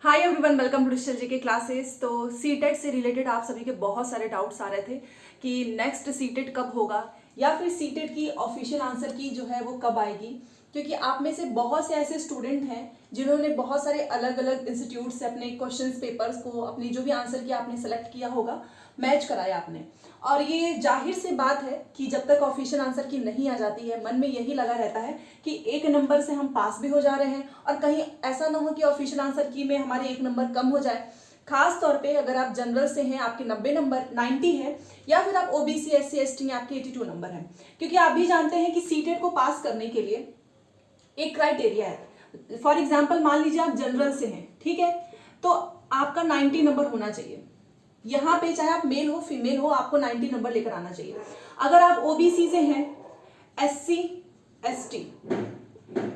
Hi everyone, welcome to digital GK classes. तो CTET से related आप सभी के बहुत सारे डाउट्स आ रहे थे कि नेक्स्ट सीटेट कब होगा या फिर सीटेट की ऑफिशियल आंसर की जो है वो कब आएगी, क्योंकि आप में से बहुत से ऐसे स्टूडेंट हैं जिन्होंने बहुत सारे अलग अलग इंस्टीट्यूट से अपने क्वेश्चंस पेपर्स को, अपनी जो भी आंसर की आपने सेलेक्ट किया होगा, मैच कराया आपने। और ये जाहिर सी बात है कि जब तक ऑफिशियल आंसर की नहीं आ जाती है, मन में यही लगा रहता है कि एक नंबर से हम पास भी हो जा रहे हैं और कहीं ऐसा ना हो कि ऑफिशियल आंसर की में हमारे एक नंबर कम हो जाए। खास तौर पे अगर आप जनरल से हैं, आपके 90 नंबर 90 है, या फिर आप ओबीसी एससी एसटी हैं, आपके 82 नंबर हैं। क्योंकि आप भी जानते हैं कि सीटेट को पास करने के लिए एक क्राइटेरिया है। फॉर एग्जाम्पल मान लीजिए आप जनरल से हैं, ठीक है, तो आपका 90 नंबर होना चाहिए। यहाँ पे चाहे आप मेल हो फीमेल हो, आपको 90 नंबर लेकर आना चाहिए। अगर आप ओबीसी से हैं, एससी एसटी,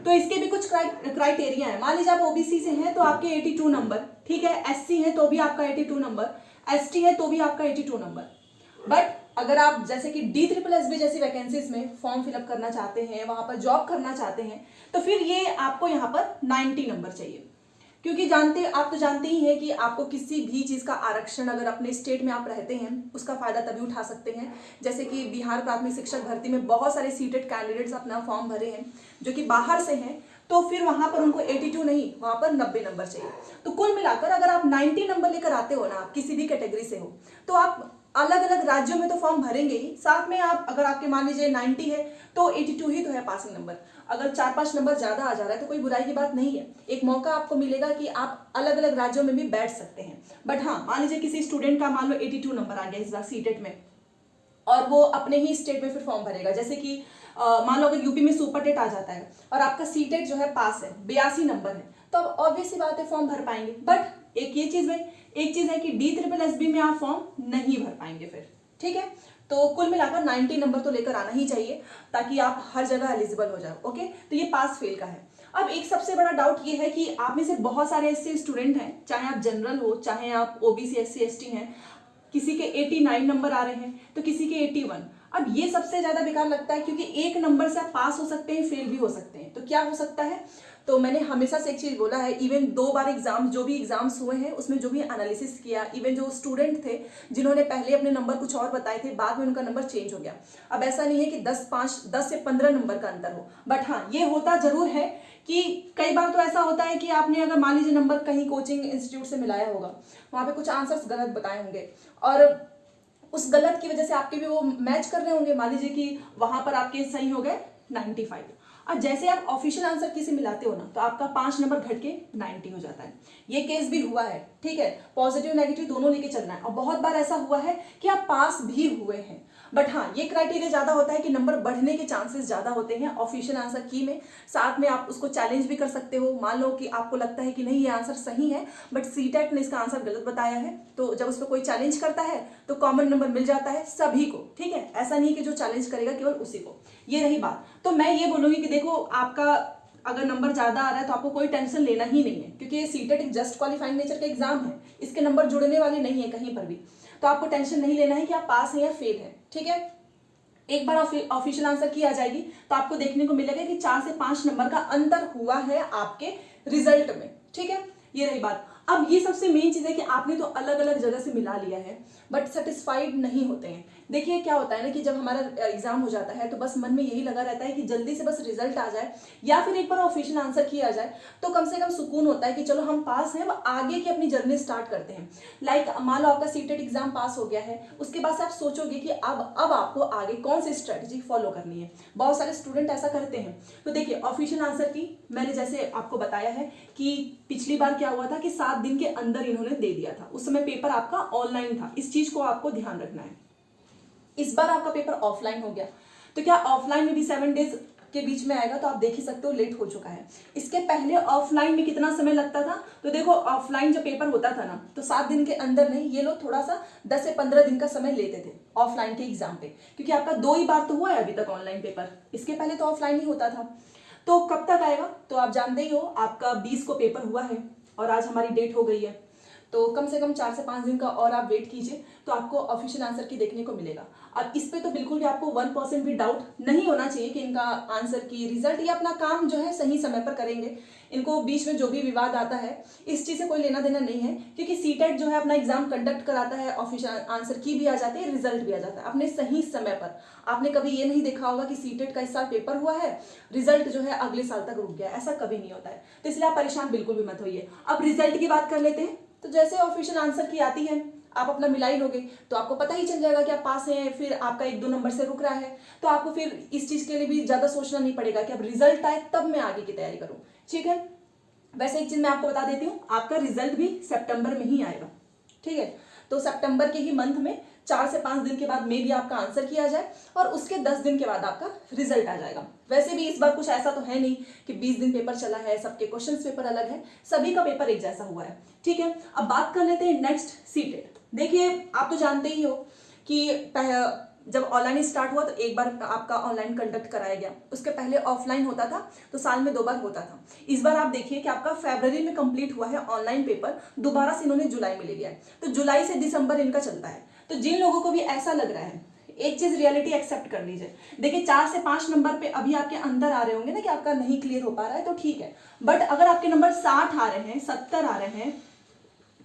तो इसके भी कुछ क्राइटेरिया है। मान लीजिए आप ओबीसी से हैं तो आपके 82 नंबर, ठीक है, एससी है तो भी आपका 82 नंबर, एसटी है तो भी आपका 82 नंबर। बट अगर आप जैसे कि DSSS जैसी वैकेंसीज में फॉर्म फिलअप करना चाहते हैं, वहां पर जॉब करना चाहते हैं, तो फिर ये आपको यहाँ पर 90 नंबर चाहिए। क्योंकि आप तो जानते ही हैं कि आपको किसी भी चीज का आरक्षण अगर अपने स्टेट में आप रहते हैं उसका फायदा तभी उठा सकते हैं। जैसे कि बिहार प्राथमिक शिक्षक भर्ती में बहुत सारे सीटेड कैंडिडेट्स अपना फॉर्म भरे हैं जो कि बाहर से हैं, तो फिर वहां पर उनको 82 नहीं, वहां पर 90 नंबर चाहिए। तो कुल मिलाकर अगर आप 90 नंबर लेकर आते हो ना, आप किसी भी कैटेगरी से हो, तो आप अलग अलग राज्यों में तो फॉर्म भरेंगे ही, साथ में आप अगर आपके मान लीजिए 90 है तो 82 ही तो है पासिंग नंबर। अगर 4-5 नंबर ज्यादा आ जा रहा है तो कोई बुराई की बात नहीं है, एक मौका आपको मिलेगा कि आप अलग अलग राज्यों में भी बैठ सकते हैं। बट हाँ, मान लीजिए किसी स्टूडेंट का मान लो 82 नंबर आ गया इस बार सीटेट में, और वो अपने ही स्टेट में फिर फॉर्म भरेगा। जैसे कि मान लो अगर यूपी में सुपर टेट आ जाता है और आपका सीटेट जो है पास है, 82 नंबर है, तो अब ऑब्वियस सी बात है फॉर्म भर पाएंगे। बट एक चीज है कि DSSS में आप फॉर्म नहीं भर पाएंगे फिर, ठीक है। तो कुल मिलाकर 90 नंबर तो लेकर आना ही चाहिए ताकि आप हर जगह एलिजिबल हो जाओ। ओके, तो ये पास फेल का है। अब एक सबसे बड़ा डाउट ये है कि आप में से बहुत सारे ऐसे स्टूडेंट हैं, चाहे आप जनरल हो, चाहे आप ओबीसी एससी एसटी हैं, किसी के 89 नंबर आ रहे हैं तो किसी के 81। अब ये सबसे ज्यादा बेकार लगता है क्योंकि एक नंबर से आप पास हो सकते हैं, फेल भी हो सकते हैं। तो क्या हो सकता है, तो मैंने हमेशा से एक चीज बोला है, इवन 2 बार एग्जाम जो भी एग्जाम्स हुए हैं उसमें जो भी एनालिसिस किया, इवन जो स्टूडेंट थे जिन्होंने पहले अपने नंबर कुछ और बताए थे, बाद में उनका नंबर चेंज हो गया। अब ऐसा नहीं है कि 10 से 15 नंबर का अंतर हो, बट हाँ ये होता जरूर है कि कई बार तो ऐसा होता है कि आपने अगर मान लीजिए नंबर कहीं कोचिंग इंस्टीट्यूट से मिलाया होगा, वहां पे कुछ आंसर्स गलत बताए होंगे और उस गलत की वजह से आपके भी वो मैच कर रहे होंगे। मान लीजिए कि वहां पर आपके सही हो गए 95, और जैसे आप ऑफिशियल आंसर किसी मिलाते हो ना तो आपका 5 नंबर घट के 90 हो जाता है। ये केस भी हुआ है, ठीक है, पॉजिटिव नेगेटिव दोनों लेके चलना है। और बहुत बार ऐसा हुआ है कि आप पास भी हुए हैं। बट हाँ, ये क्राइटेरिया ज्यादा होता है कि नंबर बढ़ने के चांसेस ज्यादा होते हैं ऑफिशियल आंसर की में। साथ में आप उसको चैलेंज भी कर सकते हो। मान लो कि आपको लगता है कि नहीं ये आंसर सही है बट सीटेट ने इसका आंसर गलत बताया है, तो जब उस पर कोई चैलेंज करता है तो कॉमन नंबर मिल जाता है सभी को, ठीक है। ऐसा नहीं कि जो चैलेंज करेगा केवल उसी को। ये रही बात। तो मैं ये बोलूंगी कि देखो, आपका अगर नंबर ज्यादा आ रहा है तो आपको कोई टेंशन लेना ही नहीं है, क्योंकि ये सीटेट एक जस्ट क्वालिफाइंग नेचर का एग्जाम है, इसके नंबर जुड़ने वाले नहीं है कहीं पर भी। तो आपको टेंशन नहीं लेना है कि आप पास हैं या फेल हैं, ठीक है। एक बार ऑफिशियल आंसर की आ जाएगी तो आपको देखने को मिलेगा कि 4 से 5 नंबर का अंतर हुआ है आपके रिजल्ट में, ठीक है। ये रही बात। अब ये सबसे मेन चीज है कि आपने तो अलग अलग जगह से मिला लिया है बट सेटिस्फाइड नहीं होते हैं। देखिए क्या होता है ना कि जब हमारा एग्जाम हो जाता है तो बस मन में यही लगा रहता है कि जल्दी से बस रिजल्ट आ जाए या फिर एक बार ऑफिशियल आंसर किया जाए, तो कम से कम सुकून होता है कि चलो हम पास हैं, अब आगे की अपनी जर्नी स्टार्ट करते हैं। लाइक मान लो आपका सीटेट एग्जाम पास हो गया है, उसके बाद से आप सोचोगे कि अब आपको आगे कौन सी स्ट्रेटजी फॉलो करनी है। बहुत सारे स्टूडेंट ऐसा करते हैं। तो देखिए, ऑफिशियल आंसर की मैंने जैसे आपको बताया है कि पिछली बार क्या हुआ था कि 7 दिन के अंदर इन्होंने दे दिया था, उस समय पेपर आपका ऑनलाइन था, इस चीज को आपको ध्यान रखना है। इस बार आपका पेपर ऑफलाइन हो गया, तो क्या ऑफलाइन में भी 7 डेज के बीच में आएगा, तो आप देख ही सकते हो लेट हो चुका है। इसके पहले ऑफलाइन में कितना समय लगता था, तो देखो ऑफलाइन जब पेपर होता था ना तो 7 दिन के अंदर नहीं, ये लोग थोड़ा सा 10 से 15 दिन का समय लेते थे ऑफलाइन के एग्जाम पे, क्योंकि आपका 2 ही बार तो हुआ है अभी तक ऑनलाइन पेपर, इसके पहले तो ऑफलाइन ही होता था। तो कब तक आएगा, तो आप जानते ही हो आपका 20 को पेपर हुआ है और आज हमारी डेट हो गई है, तो कम से कम 4 से 5 दिन का और आप वेट कीजिए तो आपको ऑफिशियल आंसर की देखने को मिलेगा। अब इस पे तो बिल्कुल भी आपको 1% भी डाउट नहीं होना चाहिए कि इनका आंसर की रिजल्ट या अपना काम जो है सही समय पर करेंगे। इनको बीच में जो भी विवाद आता है इस चीज़ से कोई लेना देना नहीं है, क्योंकि सीटेट जो है अपना एग्जाम कंडक्ट कराता है, ऑफिशियल आंसर की भी आ जाती है, रिजल्ट भी आ जाता है अपने सही समय पर। आपने कभी ये नहीं देखा होगा कि सीटेट का इस साल पेपर हुआ है, रिजल्ट जो है अगले साल तक रुक गया, ऐसा कभी नहीं होता है। तो इसलिए आप परेशान बिल्कुल भी मत होइए। अब रिजल्ट की बात कर लेते हैं। तो जैसे ऑफिशियल आंसर की आती है, आप अपना मिलाई लोगे तो आपको पता ही चल जाएगा कि आप पास हैं, फिर आपका 1-2 नंबर से रुक रहा है, तो आपको फिर इस चीज के लिए भी ज्यादा सोचना नहीं पड़ेगा कि अब रिजल्ट आए तब मैं आगे की तैयारी करूं। ठीक है, वैसे एक चीज मैं आपको बता देती हूँ, आपका रिजल्ट भी सितंबर में ही आएगा। ठीक है, तो सितंबर के ही मंथ में 4 से 5 दिन के बाद में भी आपका आंसर किया जाए और उसके 10 दिन के बाद आपका रिजल्ट आ जाएगा। वैसे भी इस बार कुछ ऐसा तो है नहीं कि 20 दिन पेपर चला है, सबके क्वेश्चन पेपर अलग है, सभी का पेपर एक जैसा हुआ है। ठीक है, अब बात कर लेते हैं नेक्स्ट सीटेट। देखिए, आप तो जानते ही हो कि जब ऑनलाइन स्टार्ट हुआ तो एक बार आपका ऑनलाइन कंडक्ट कराया गया, उसके पहले ऑफलाइन होता था, तो साल में 2 बार होता था। इस बार आप देखिए कि आपका फरवरी में कंप्लीट हुआ है ऑनलाइन पेपर, दोबारा से इन्होंने जुलाई में ले लिया है, तो जुलाई से दिसंबर इनका चलता है। तो जिन लोगों को भी ऐसा लग रहा है, एक चीज रियलिटी एक्सेप्ट कर लीजिए। देखिए 4 से 5 नंबर पे अभी आपके अंदर आ रहे होंगे ना कि आपका नहीं क्लियर हो पा रहा है, तो ठीक है, बट अगर आपके नंबर 60 आ रहे हैं, 70 आ रहे हैं,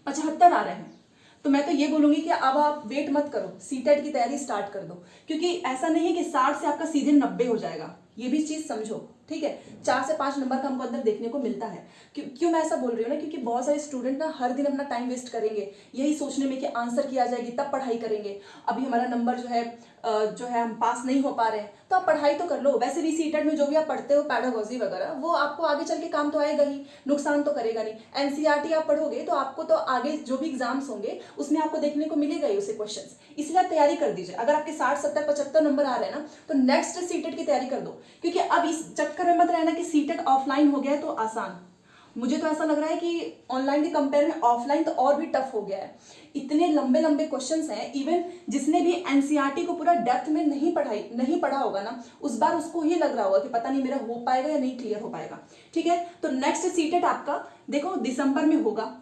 75 आ रहे हैं, तो मैं तो ये बोलूंगी कि अब आप वेट मत करो, सीटेट की तैयारी स्टार्ट कर दो, क्योंकि ऐसा नहीं है कि 60 से आपका सीधे 90 हो जाएगा, ये भी चीज समझो। ठीक है, 4 से 5 नंबर का हमको अंदर देखने को मिलता है। क्यों मैं ऐसा बोल रही हूँ ना, क्योंकि बहुत सारे स्टूडेंट ना हर दिन अपना टाइम वेस्ट करेंगे यही सोचने में कि आंसर की आ जाएगी तब पढ़ाई करेंगे, अभी हमारा नंबर जो है हम पास नहीं हो पा रहे हैं, तो आप पढ़ाई तो कर लो। वैसे भी सीटेट में जो भी आप पढ़ते हो पैडागोजी वगैरह, वो आपको आगे चल के काम तो आएगा ही, नुकसान तो करेगा नहीं। एनसीईआरटी आप पढ़ोगे तो आपको तो आगे जो भी एग्जाम्स होंगे उसमें आपको देखने को मिलेगा ही उसे क्वेश्चंस, इसलिए आप तैयारी कर दीजिए। अगर आपके 60, 70, 75 नंबर आ रहे हैं ना, तो नेक्स्ट सीटेट की तैयारी कर दो, क्योंकि अब इस चक्कर में मत रहना कि सीटेट ऑफलाइन हो गया है तो आसान। मुझे तो ऐसा लग रहा है कि ऑनलाइन के कंपेयर में ऑफलाइन तो और भी टफ हो गया है, इतने लंबे लंबे क्वेश्चंस हैं। इवन जिसने भी एनसीईआरटी को पूरा डेप्थ में नहीं पढ़ा होगा ना, उस बार उसको ही लग रहा होगा कि पता नहीं मेरा हो पाएगा या नहीं क्लियर हो पाएगा। ठीक है, तो नेक्स्ट सीटेट आपका देखो दिसंबर में होगा,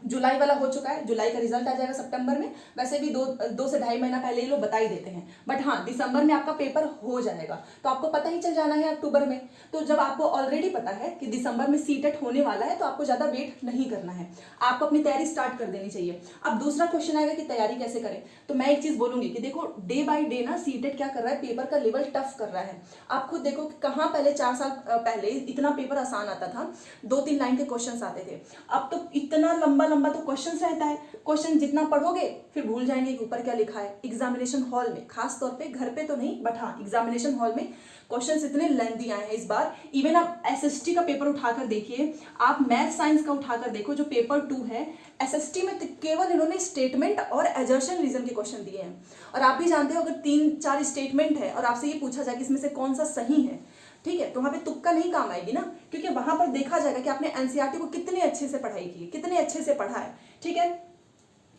जुलाई वाला हो चुका है, जुलाई का रिजल्ट आ जाएगा सितंबर में। वैसे भी 2 से 2.5 महीना पहले ये लोग बता ही देते हैं, बट हाँ दिसंबर में आपका पेपर हो जाएगा, तो आपको पता ही चल जाना है अक्टूबर में। तो जब आपको ऑलरेडी पता है कि दिसंबर में सीटेट होने वाला है, तो आपको ज्यादा वेट नहीं करना है, आपको अपनी तैयारी स्टार्ट कर देनी चाहिए। अब दूसरा क्वेश्चन आएगा कि तैयारी कैसे करें, तो मैं एक चीज बोलूंगी कि देखो डे बाई डे ना सीटेट क्या कर रहा है, पेपर का लेवल टफ कर रहा है। आप खुद देखो कि कहाँ पहले 4 साल पहले इतना पेपर आसान आता था, 2-3 लाइन के क्वेश्चन आते थे, अब तो इतना लंबा लंबा तो क्वेश्चन रहता है। क्वेश्चन जितना पढ़ोगे फिर भूल जाएंगे कि ऊपर क्या लिखा है। एग्जामिनेशन हॉल में, खास तौर पे घर पे तो नहीं, बट हाँ एग्जामिनेशन हॉल में क्वेश्चंस इतने लेंथी आए हैं इस बार। इवन आप एसएसटी का पेपर उठाकर देखिए, आप मैथ साइंस का उठाकर देखो जो पेपर 2 है, एसएसटी में केवल इन्होंने स्टेटमेंट और एजर्शन रीजन के क्वेश्चन दिए हैं। और आप भी जानते हो अगर 3-4 स्टेटमेंट है और आपसे ये पूछा जाए कि इसमें से कौन सा सही है, ठीक है, तो वहां पे तुक्का नहीं काम आएगी ना, क्योंकि वहां पर देखा जाएगा कि आपने एनसीईआरटी को कितने अच्छे से पढ़ाई की है, कितने अच्छे से पढ़ा है। ठीक है,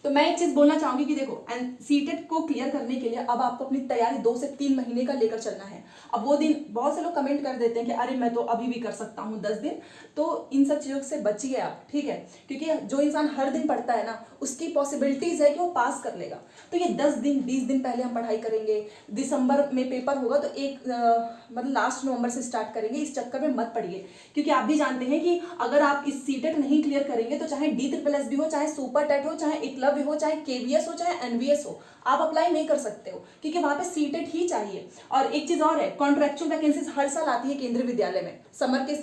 तो मैं एक चीज बोलना चाहूंगी कि देखो सीटेट को क्लियर करने के लिए अब आपको अपनी तैयारी 2 से 3 महीने का लेकर चलना है। अब वो दिन बहुत से लोग कमेंट कर देते हैं कि अरे मैं तो अभी भी कर सकता हूँ 10 दिन, तो इन सब चीजों से बचिए आप। ठीक है, क्योंकि जो इंसान हर दिन पढ़ता है ना, उसकी पॉसिबिलिटीज है कि वो पास कर लेगा। तो ये 10 दिन 20 दिन पहले हम पढ़ाई करेंगे, दिसंबर में पेपर होगा तो मतलब लास्ट नवंबर से स्टार्ट करेंगे, इस चक्कर में मत पढ़िए। क्योंकि आप भी जानते हैं कि अगर आप इस सीटेट नहीं क्लियर करेंगे तो चाहे DSSS भी हो, चाहे सुपर टेट हो, चाहे एकलव्य हो, चाहे KVS हो, चाहे NVS हो, आप अप्लाई नहीं कर सकते हो, क्योंकि वहां पे सीटेट ही चाहिए। और एक चीज और है, कॉन्ट्रेक्चुअल वैकेंसीज हर साल आती है केंद्रीय विद्यालय में, समर के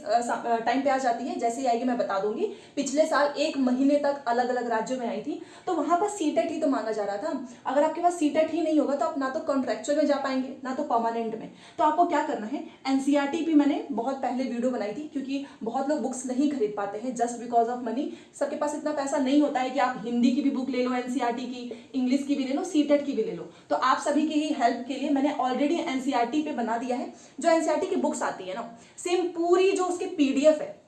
टाइम पे आ जाती है, जैसे ही आएगी मैं बता दूंगी। पिछले साल 1 महीने तक अलग अलग राज्यों में आई थी, तो वहां पर सीटेट ही तो मांगा जा रहा था। अगर आपके पास सीटेट ही नहीं होगा तो आप ना तो कॉन्ट्रेक्चुअल में जा पाएंगे, ना तो परमानेंट में। तो आपको क्या करना है, एनसीईआरटी भी मैंने बहुत पहले वीडियो बनाई थी, क्योंकि बहुत लोग बुक्स नहीं खरीद पाते हैं जस्ट बिकॉज ऑफ मनी। सबके पास इतना पैसा नहीं होता है कि आप हिंदी की भी बुक ले लो एनसीईआरटी की, इंग्लिश की भी ले लो, सीटेट की भी ले लो। तो आप सभी की ही हेल्प के लिए मैंने ऑलरेडी एनसीईआरटी पे बना दिया है। जो एनसीईआरटी की बुक्स आती है ना, सेम पूरी जो उसके PDF है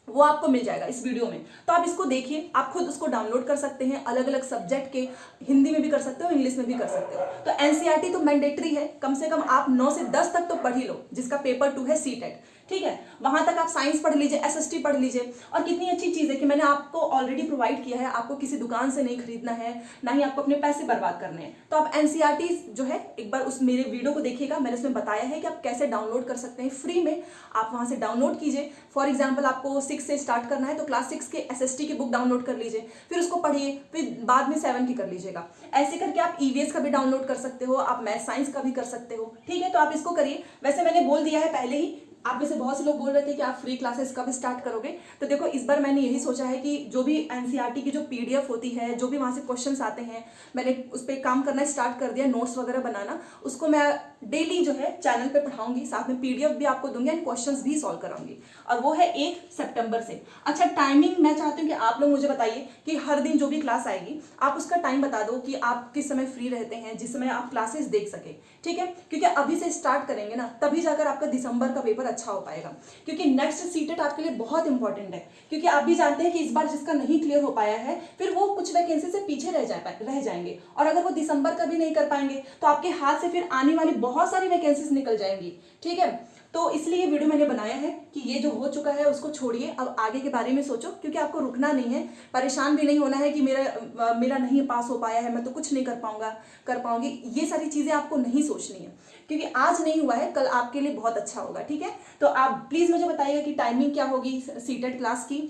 वो आपको मिल जाएगा इस वीडियो में। तो आप इसको देखिए, आप खुद उसको डाउनलोड कर सकते हैं, अलग अलग सब्जेक्ट के, हिंदी में भी कर सकते हो, इंग्लिश में भी कर सकते हो। तो एनसीईआरटी तो मैंडेटरी है, कम से कम आप 9 से 10 तक तो पढ़ ही लो, जिसका पेपर 2 है सीटेट। ठीक है, वहां तक आप साइंस पढ़ लीजिए, एसएसटी पढ़ लीजिए। और कितनी अच्छी चीज़ है कि मैंने आपको ऑलरेडी प्रोवाइड किया है, आपको किसी दुकान से नहीं खरीदना है, ना ही आपको अपने पैसे बर्बाद करने हैं। तो आप एनसीईआरटी जो है एक बार उस मेरे वीडियो को देखिएगा, मैंने उसमें बताया है कि आप कैसे डाउनलोड कर सकते हैं फ्री में। आप वहां से डाउनलोड कीजिए। फॉर एग्जाम्पल आपको 6 से स्टार्ट करना है तो क्लास 6 के एसएसटी की बुक डाउनलोड कर लीजिए, फिर उसको पढ़िए, फिर बाद में 7 की कर लीजिएगा। ऐसे करके आप ईवीएस का भी डाउनलोड कर सकते हो, आप मैथ साइंस का भी कर सकते हो। ठीक है, तो आप इसको करिए। वैसे मैंने बोल दिया है पहले ही, आप में से बहुत से लोग बोल रहे थे कि आप फ्री क्लासेस कब स्टार्ट करोगे। तो देखो इस बार मैंने यही सोचा है कि जो भी एनसीईआरटी की जो पीडीएफ होती है, जो भी वहां से क्वेश्चंस आते हैं, मैंने उस पर काम करना स्टार्ट कर दिया, नोट्स वगैरह बनाना। उसको मैं डेली जो है चैनल पे पढ़ाऊंगी, साथ में पीडीएफ भी आपको दूंगी एंड क्वेश्चंस भी सॉल्व कराऊंगी। और वो है 1 सितंबर से। अच्छा, टाइमिंग मैं चाहती हूँ कि आप लोग मुझे बताइए कि हर दिन जो भी क्लास आएगी आप उसका टाइम बता दो कि आप किस समय फ्री रहते हैं, जिस समय आप क्लासेस देख सके। ठीक है, क्योंकि अभी से स्टार्ट करेंगे ना, तभी जाकर आपका दिसंबर का पेपर अच्छा हो पाएगा। क्योंकि नेक्स्ट सीटेट आपके लिए बहुत इंपॉर्टेंट है, क्योंकि आप भी जानते हैं कि इस बार जिसका नहीं क्लियर हो पाया है, फिर वो कुछ वैकेंसी से पीछे रह जाएंगे। और अगर वो दिसंबर का भी नहीं कर पाएंगे तो आपके हाथ से फिर आने वाली बहुत सारी वैकेंसीज निकल जाएंगी। ठीक है, तो इसलिए ये वीडियो मैंने बनाया है कि ये जो हो चुका है उसको छोड़िए, अब आगे के बारे में सोचो। क्योंकि आपको रुकना नहीं है, परेशान भी नहीं होना है कि मेरा नहीं पास हो पाया है, मैं तो कुछ नहीं कर पाऊंगी। ये सारी चीजें आपको नहीं सोचनी है, क्योंकि आज नहीं हुआ है, कल आपके लिए बहुत अच्छा होगा। ठीक है, तो आप प्लीज मुझे बताइएगा कि टाइमिंग क्या होगी सीटेट क्लास की।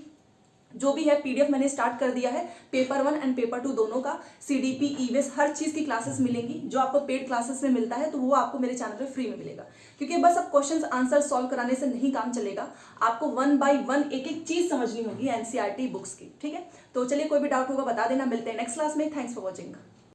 जो भी है पीडीएफ मैंने स्टार्ट कर दिया है, पेपर 1 एंड पेपर 2 दोनों का, सीडीपी, ईवीएस, हर चीज की क्लासेस मिलेंगी। जो आपको पेड क्लासेस में मिलता है तो वो आपको मेरे चैनल पे फ्री में मिलेगा। क्योंकि बस अब क्वेश्चंस आंसर सॉल्व कराने से नहीं काम चलेगा, आपको 1 बाय 1 एक एक चीज समझनी होगी एनसीईआरटी बुक्स की। ठीक है, तो चलिए, कोई भी डाउट होगा बता देना। मिलते हैं नेक्स्ट क्लास में। Thanks for watching.